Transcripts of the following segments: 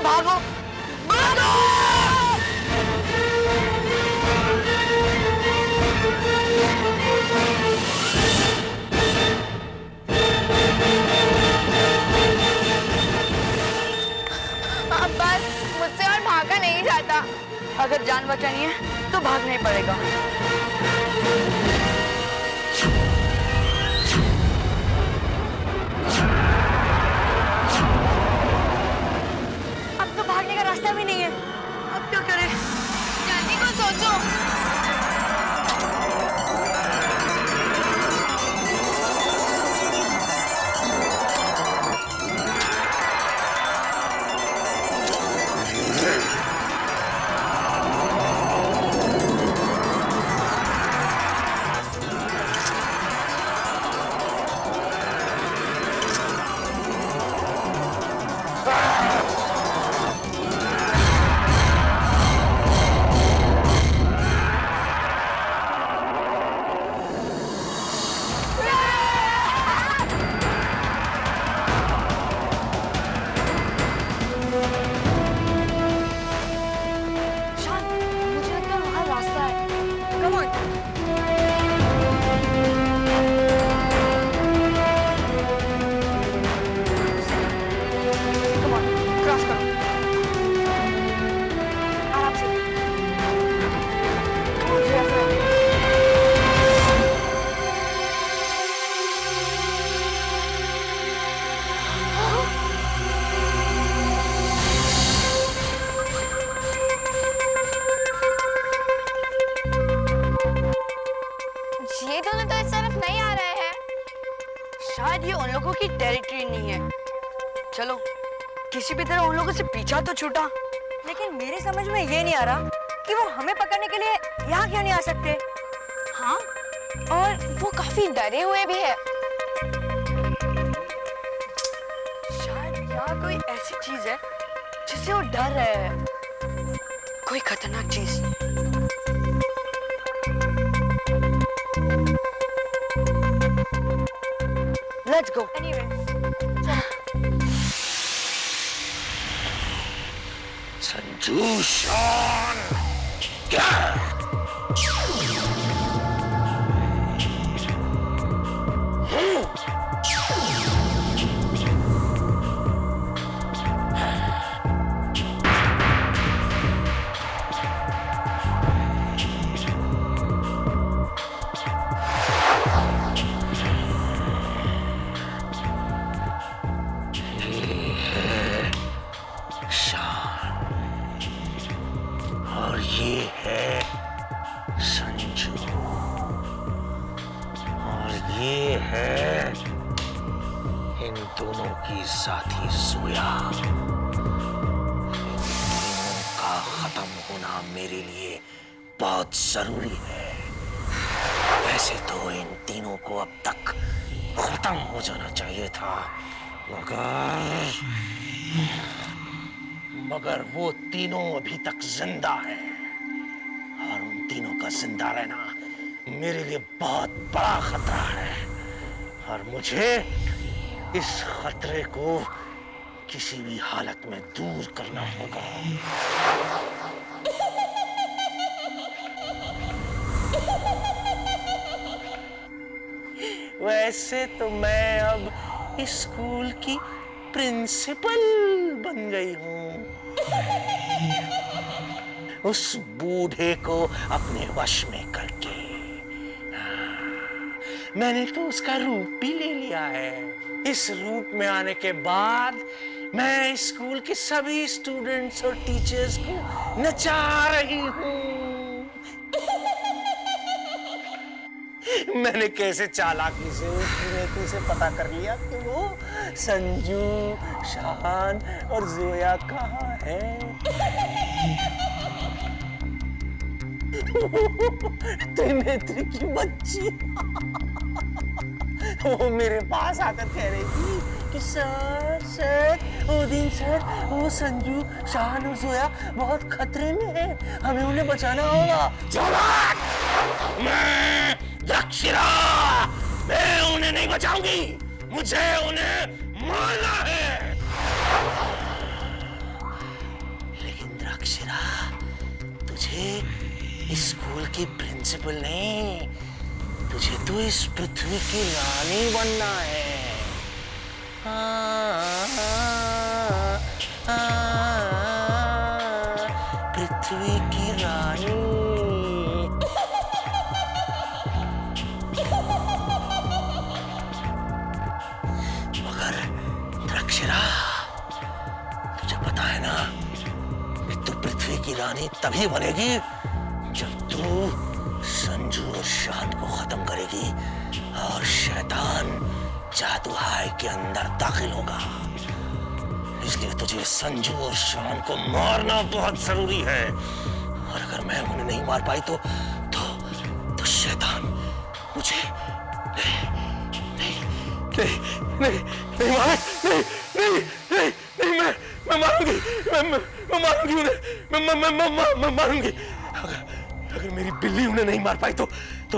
भागो भागो। बस मुझसे और भागा नहीं जाता। अगर जान बचानी है तो भागना ही पड़ेगा। अब तो भागने का रास्ता भी नहीं है, अब क्या करें? जल्दी को सोचो। ये दोनों तो इस तरफ नहीं आ रहे हैं। शायद ये उन लोगों की टेरिटरी नहीं है। चलो किसी भी तरह उन लोगों से पीछा तो छूटा। लेकिन मेरी समझ में ये नहीं आ रहा कि वो हमें पकड़ने के लिए यहाँ क्यों नहीं आ सकते। हाँ, और वो काफी डरे हुए भी है। शायद यहाँ कोई ऐसी चीज है जिससे वो डर रहे हैं, कोई खतरनाक चीज। Let's go. Anyway, संजू शान क्या? साथी जोया। इन तीनों का खत्म होना मेरे लिए बहुत जरूरी है। वैसे तो इन तीनों को अब तक खत्म हो जाना चाहिए था, मगर वो तीनों अभी तक जिंदा हैं और उन तीनों का जिंदा रहना मेरे लिए बहुत बड़ा खतरा है और मुझे इस खतरे को किसी भी हालत में दूर करना होगा। वैसे तो मैं अब इस स्कूल की प्रिंसिपल बन गई हूँ। उस बूढ़े को अपने वश में करके मैंने तो उसका रूप भी ले लिया है। इस रूप में आने के बाद मैं स्कूल के सभी स्टूडेंट्स और टीचर्स को नचा रही हूँ। मैंने कैसे चालाकी से उसकी नीति से पता कर लिया कि वो संजू, शान और जोया कहाँ है। त्रिनेत्री की बच्ची वो मेरे पास आकर कह रही थी कि सर वो दिन सर वो संजू, शान और जोया बहुत खतरे में है, हमें उन्हें बचाना होगा। जवान! मैं दक्षिणा, मैं उन्हें नहीं बचाऊंगी, मुझे उन्हें मारना है। की प्रिंसिपल नहीं, तुझे तो इस पृथ्वी की रानी बनना है। पृथ्वी की रानी। मगर द्रक्षरा, तुझे पता है ना कि तू पृथ्वी की रानी तभी बनेगी जब तू संजू और शान को खत्म करेगी और शैतान जादू हाय के अंदर दाखिल होगा। इसलिए तुझे संजू और शान को मारना बहुत जरूरी है, और अगर मैं उन्हें नहीं मार पाई तो शैतान मुझे मैं मारूंगी उन्हें, मैं मारूंगी। अगर मेरी बिल्ली उन्हें नहीं मार पाई तो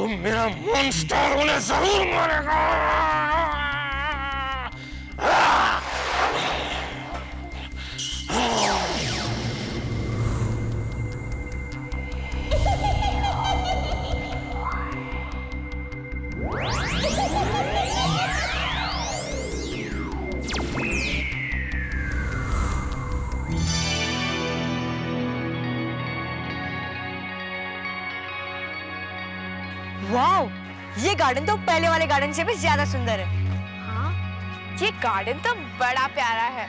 मेरा मॉन्स्टर उन्हें जरूर मारेगा। वाओ, ये गार्डन तो पहले वाले गार्डन से भी ज्यादा सुंदर है। हाँ, ये गार्डन तो बड़ा प्यारा है।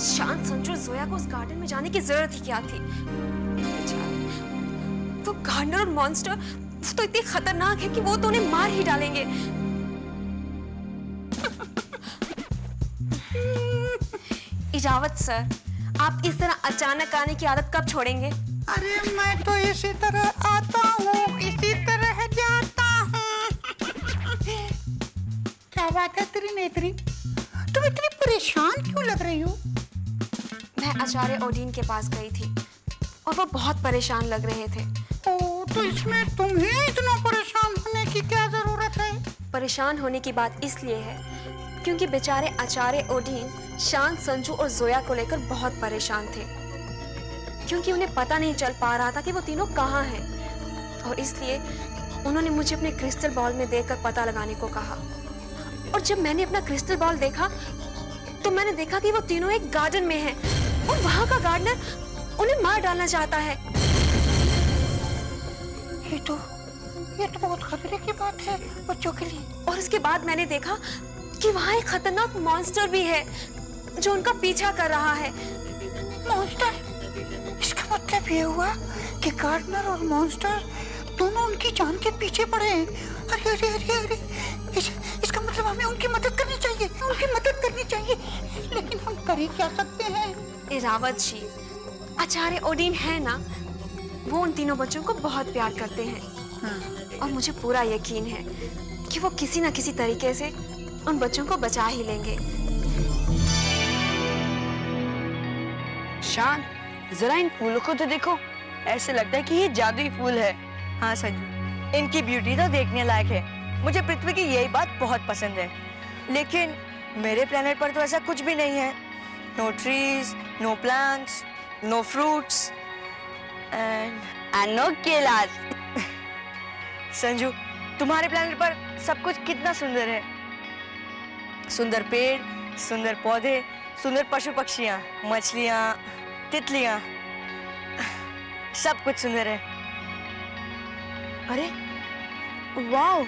शान, संजू, जोया को उस गार्डन में जाने की जरूरत ही क्या थी? वो गार्डनर और मॉन्स्टर तो इतने खतरनाक है कि वो तो उन्हें मार ही डालेंगे। इजावत सर, आप इस तरह अचानक आने की आदत कब छोड़ेंगे? अरे मैं तो इसी तरह आता हूँ, इसी तरह जाता हूँ। क्या बात है तेरी नेत्री, तुम इतनी परेशान क्यों लग रही हो? मैं आचार्य ओडीन के पास गई थी और वो बहुत परेशान लग रहे थे। ओ, तो इसमें तुम्हें इतना परेशान होने की क्या जरूरत है? परेशान होने की बात इसलिए है क्योंकि बेचारे आचार्य ओडीन शान, संजू और जोया को लेकर बहुत परेशान थे, क्योंकि उन्हें पता नहीं चल पा रहा था कि वो तीनों कहाँ हैं, और इसलिए उन्होंने मुझे अपने क्रिस्टल बॉल में देखकर पता लगाने को कहा। और जब मैंने अपना क्रिस्टल बॉल देखा तो मैंने देखा कि वो तीनों एक गार्डन में हैं और वहाँ का गार्डनर उन्हें मार डालना चाहता है। ये तो बहुत खतरे की बात है बच्चों के लिए। और उसके बाद मैंने देखा कि वहाँ एक खतरनाक मॉन्स्टर भी है जो उनका पीछा कर रहा है। मॉन्स्टर? इसका मतलब ये हुआ कि गार्डनर और मॉन्स्टर दोनों उनकी जान के पीछे पड़े हैं। अरे अरे अरे अरे, इसका मतलब हमें उनकी मदद करनी चाहिए, लेकिन हम कर ही क्या सकते हैं? रावत जी, आचार्य ओडीन है ना, वो उन तीनों बच्चों को बहुत प्यार करते हैं। और मुझे पूरा यकीन है कि वो किसी न किसी तरीके से उन बच्चों को बचा ही लेंगे। शान, जरा इन फूलों को तो देखो, ऐसे लगता है कि ये जादुई फूल है। हाँ संजू, इनकी ब्यूटी तो देखने लायक है। मुझे पृथ्वी की यही बात बहुत पसंद है, लेकिन मेरे प्लेनेट पर तो ऐसा कुछ भी नहीं है। No trees, no plants, no fruits and no केलास। संजू, तुम्हारे प्लेनेट पर सब कुछ कितना सुंदर है। सुंदर पेड़, सुंदर पौधे, सुंदर पशु पक्षियाँ, मछलियाँ, तितलियाँ, सब कुछ सुंदर है। अरे वाओ,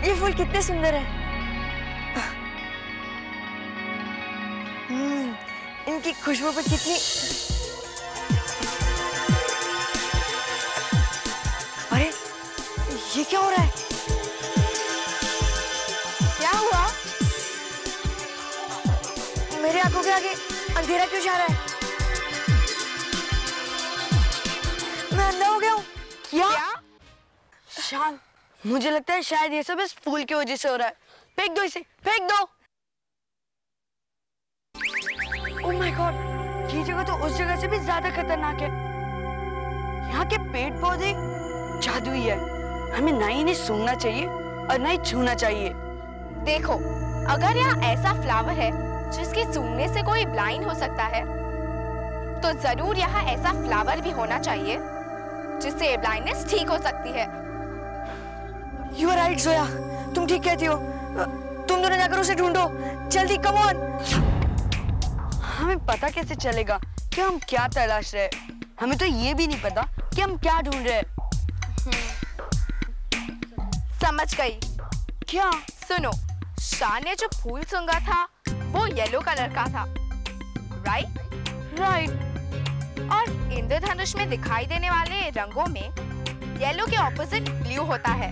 ये फूल कितने सुंदर है। इनकी खुशबू पर कितनी। अरे ये क्या हो रहा है? क्या हुआ? मेरे आंखों के आगे अंधेरा क्यों जा रहा है? मैं अंधा हो गया हूँ क्या? शान, मुझे लगता है शायद ये सब इस फूल की वजह से हो रहा है। फेंक दो इसे, फेंक दो। ओह माय गॉड, ये जगह तो उस जगह से भी ज्यादा खतरनाक है। यहाँ के पेड़ पौधे जादुई है। हमें ना ही इन्हें सूंघना चाहिए और ना ही छूना चाहिए। देखो, अगर यहाँ ऐसा फ्लावर है जिसके सूंघने से कोई ब्लाइंड हो सकता है, तो जरूर यहाँ ऐसा फ्लावर भी होना चाहिए जिससे ये ब्लाइंडनेस ठीक हो सकती है। You are right, जोया, तुम ठीक कहती हो। तुम दोनों जाकर उसे ढूंढो, जल्दी, कम ऑन। हमें पता कैसे चलेगा कि हम क्या तलाश रहे? हमें तो ये भी नहीं पता कि हम क्या ढूंढ रहे हैं। समझ गई। क्या? सुनो, शान ने जो फूल सूंघा था वो येलो कलर का था, राइट? और इंद्रधनुष में दिखाई देने वाले रंगों में येलो के ऑपोजिट ब्लू होता है।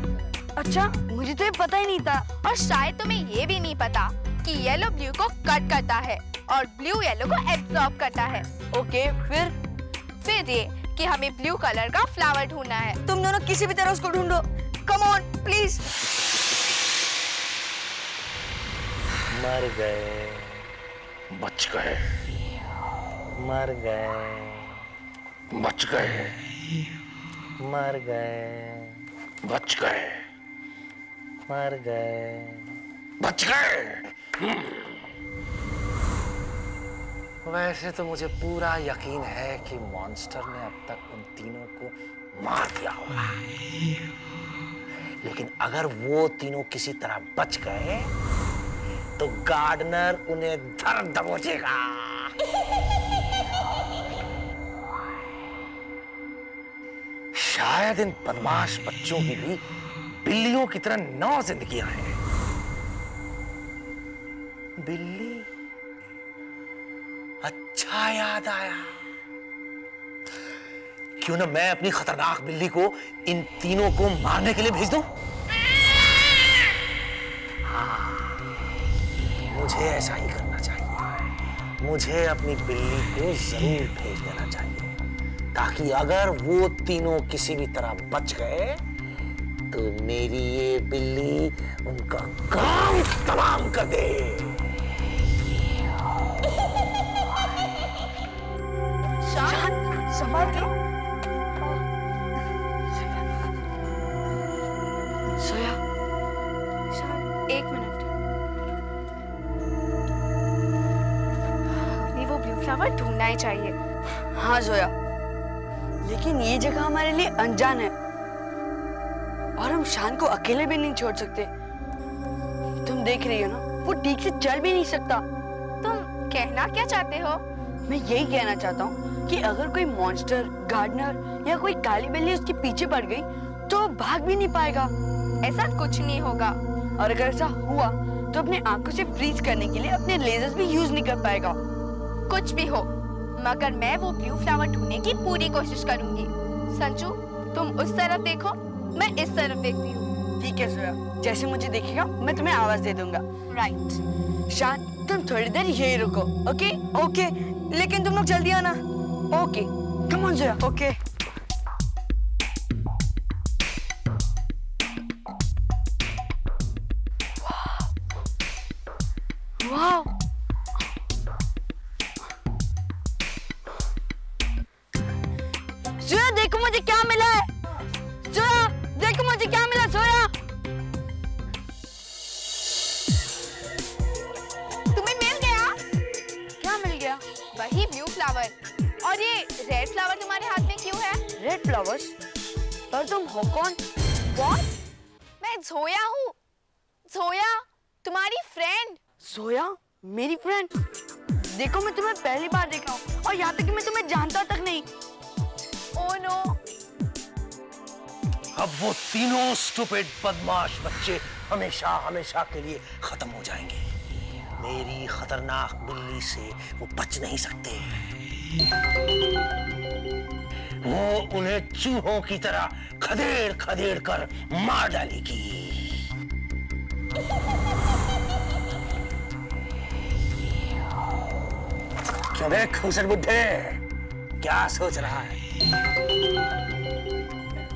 अच्छा, मुझे तो ये पता ही नहीं था। और शायद तुम्हें ये भी नहीं पता कि येलो ब्लू को कट करता है और ब्लू येलो को एब्सॉर्ब करता है। ओके, फिर ये कि हमें ब्लू कलर का फ्लावर ढूंढना है। तुम दोनों किसी भी तरह उसको ढूंढो, कम ऑन प्लीज। मर गए, बच गए, मर गए, बच गए, मर गए, बच गए, मर गए, बच गए। वैसे तो मुझे पूरा यकीन है कि मॉन्स्टर ने अब तक उन तीनों को मार दिया होगा, लेकिन अगर वो तीनों किसी तरह बच गए तो गार्डनर उन्हें धर दबोचेगा। शायद इन बदमाश बच्चों की भी बिल्लियों की तरह 9 जिंदगियां हैं। बिल्ली, अच्छा याद आया। क्यों ना मैं अपनी खतरनाक बिल्ली को इन तीनों को मारने के लिए भेज दूं? हाँ, मुझे ऐसा ही करना चाहिए। मुझे अपनी बिल्ली को जरूर भेज देना चाहिए, ताकि अगर वो तीनों किसी भी तरह बच गए तो मेरी ये बिल्ली उनका काम तमाम कर दे। संभाल के। सोया, एक मिनट, हमें वो ब्लू फ्लावर ढूंढना ही चाहिए। हाँ जोया, लेकिन ये जगह हमारे लिए अनजान है और हम शान को अकेले भी नहीं छोड़ सकते। तुम देख रही हो ना, वो ठीक से चल भी नहीं सकता। तुम कहना क्या चाहते हो? मैं यही कहना चाहता हूँ कि अगर कोई मॉन्स्टर, गार्डनर या कोई काली बिल्ली उसके पीछे पड़ गई तो भाग भी नहीं पाएगा। ऐसा कुछ नहीं होगा। और अगर ऐसा हुआ तो अपने आंखों से फ्रीज करने के लिए अपने लेजर्स भी यूज नहीं कर पाएगा। कुछ भी हो, मगर मैं वो ब्लू फ्लावर ढूंढने की पूरी कोशिश करूंगी। संजू, तुम उस तरफ देखो, मैं इस तरफ देखती हूँ। ठीक है सोया, जैसे मुझे दिखेगा मैं तुम्हें आवाज दे दूंगा। राइट। शान, तुम थोड़ी देर यही रुको। ओके? ओके, लेकिन तुम लोग जल्दी आना। Okay, come on soya. Okay. वाह, सोया देखो मुझे क्या मिला है। सोया देखो मुझे क्या मिला। सोया, तुम्हें मिल गया? क्या मिल गया? वही ब्लू फ्लावर। और ये रेड फ्लावर तुम्हारे हाथ में क्यों है? Red flowers? पर तुम हो कौन? What? मैं जोया हूँ। जोया, तुम्हारी फ्रेंड। सोया, मेरी फ्रेंड? देखो मैं तुम्हें पहली बार देख रहा हूँ और यहाँ तक कि मैं तुम्हें जानता तक नहीं। Oh no. अब वो तीनों स्टूपिड बदमाश बच्चे हमेशा हमेशा के लिए खत्म हो जाएंगे। मेरी खतरनाक बिल्ली से वो बच नहीं सकते। वो उन्हें चूहों की तरह खदेड़ खदेड़ कर मार डालेगी। क्यों बे खूसर बुड्ढे, क्या सोच रहा है?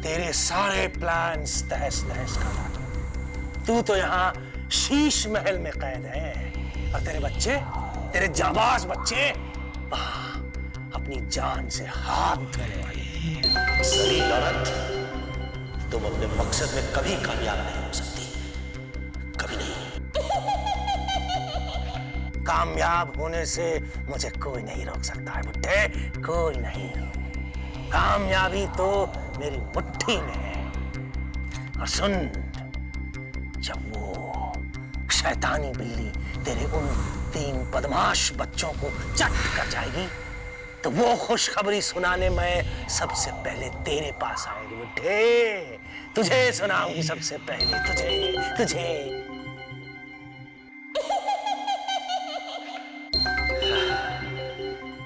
तेरे सारे प्लान्स तहस नहस कर डाले। तू तो यहाँ शीश महल में कैद है और तेरे बच्चे, तेरे जाबाज बच्चे अपनी जान से हाथ धोने वाले। सही औरत, तुम अपने मकसद में कभी कामयाब नहीं हो सकती, कभी नहीं। कामयाब होने से मुझे कोई नहीं रोक सकता है बुड्ढे, कोई नहीं। कामयाबी तो मेरी मुट्ठी में है। और सुन, जब वो शैतानी बिल्ली तेरे उन 3 बदमाश बच्चों को चट कर जाएगी तो वो खुशखबरी सुनाने मैं सबसे पहले तेरे पास आऊंगी बुड्ढे। तुझे सुनाऊंगी सबसे पहले, तुझे।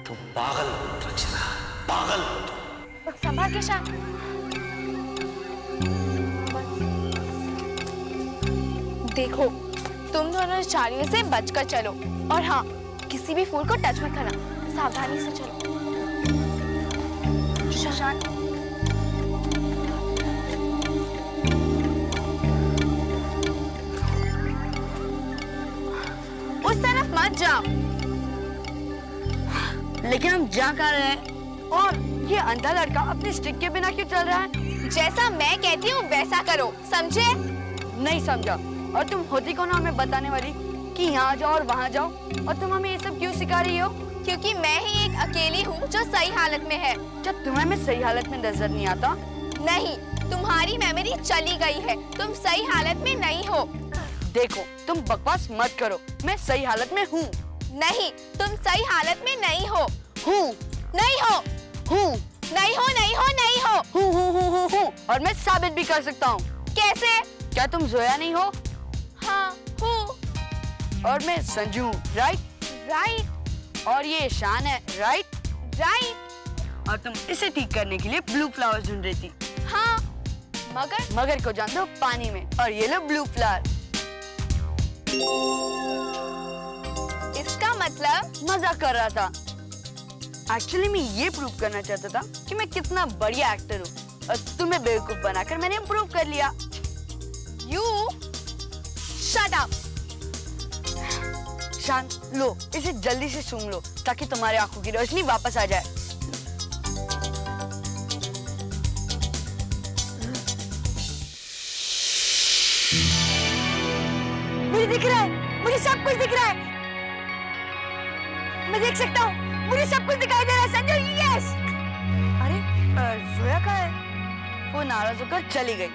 तू पागल रचना, पागल। संभाल के शान। देखो, तुम दोनों चारियों से बचकर चलो और हाँ, किसी भी फूल को टच मत करना, सावधानी से चलो। शान। उस तरफ मत जाओ। लेकिन हम जा कहाँ रहे हैं? और ये अंधा लड़का अपने स्टिक के बिना क्यों चल रहा है? जैसा मैं कहती हूँ वैसा करो, समझे? नहीं समझा। और तुम होती कौन हो हमें बताने वाली कि यहाँ जाओ और वहाँ जाओ? और तुम हमें ये सब क्यों सिखा रही हो? क्योंकि मैं ही एक अकेली हूँ जो सही हालत में है। जब तुम्हें मैं सही हालत में नजर नहीं आता? नहीं, तुम्हारी मेमोरी चली गई है, तुम सही हालत में नहीं हो। देखो, तुम बकवास मत करो, मैं सही हालत में हूँ। नहीं, तुम सही हालत में नहीं हो। हूँ। नहीं हो। हूँ। नहीं हो, नहीं हो, नहीं हो। हूँ। और मैं साबित भी कर सकता हूँ। कैसे? क्या तुम जोया नहीं हो? हाँ, हूँ। और मैं संजू, राइट? राइट। और ये शान है, राइट? राइट। और तुम इसे ठीक करने के लिए ब्लू फ्लावर्स ढूंढ रही थी। हाँ, मगर को जान दो पानी में, और ये लो ब्लू फ्लावर। इसका मतलब? मजाक कर रहा था। एक्चुअली मैं ये प्रूव करना चाहता था कि मैं कितना बढ़िया एक्टर हूँ, और तुम्हें बेवकूफ बनाकर मैंने प्रूव कर लिया। You shut up। शान, लो इसे जल्दी से सूंघ लो ताकि तुम्हारी आंखों की रोशनी वापस आ जाए। मुझे दिख रहा है, मुझे सब कुछ दिख रहा है, मैं देख सकता हूँ, मुझे सब कुछ दिखाई दे रहा है। संजू, यस। अरे जोया कहाँ है? वो नाराज होकर चली गई।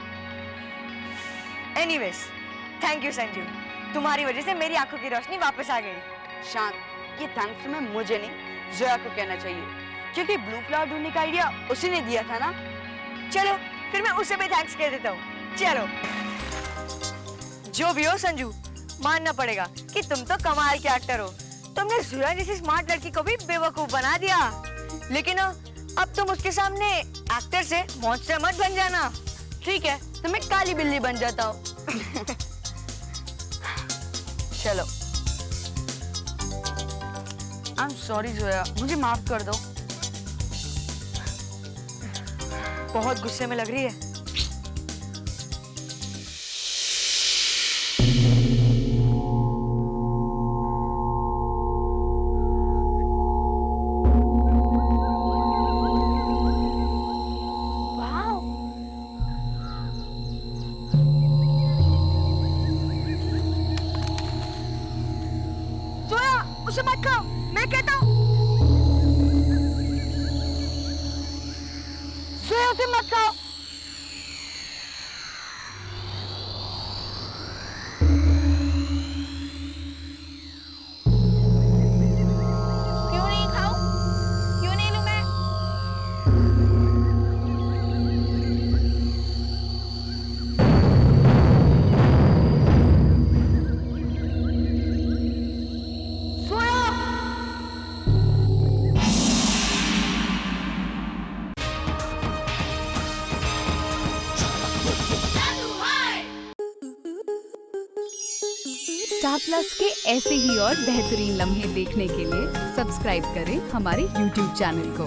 एनीवेज, थैंक यू संजू, तुम्हारी वजह से मेरी आंखों की रोशनी वापस आ गई। शान, ये थैंक्स तुम्हें मुझे नहीं, जोया को कहना चाहिए, क्योंकि ब्लू फ्लावर ढूंढने का आइडिया उसी ने दिया था ना। चलो फिर मैं उसे भी थैंक्स कह देता हूँ। चलो, जो भी हो संजू, मानना पड़ेगा कि तुम तो कमाल के एक्टर हो। तुमने जोया जैसी स्मार्ट लड़की को भी बेवकूफ बना दिया। लेकिन अब तुम उसके सामने एक्टर से मॉन्स्टर मत बन जाना, ठीक है? तो मैं काली बिल्ली बन जाता हूँ। चलो, आई एम सॉरी जोया, मुझे माफ कर दो। बहुत गुस्से में लग रही है। उसे मत खाओ, मैं कहता हूँ। जोया, उसे मत खाओ। क्यों नहीं खाऊं? क्यों नहीं लूं मैं? स्टार प्लस के ऐसे ही और बेहतरीन लम्हे देखने के लिए सब्सक्राइब करें हमारे YouTube चैनल को।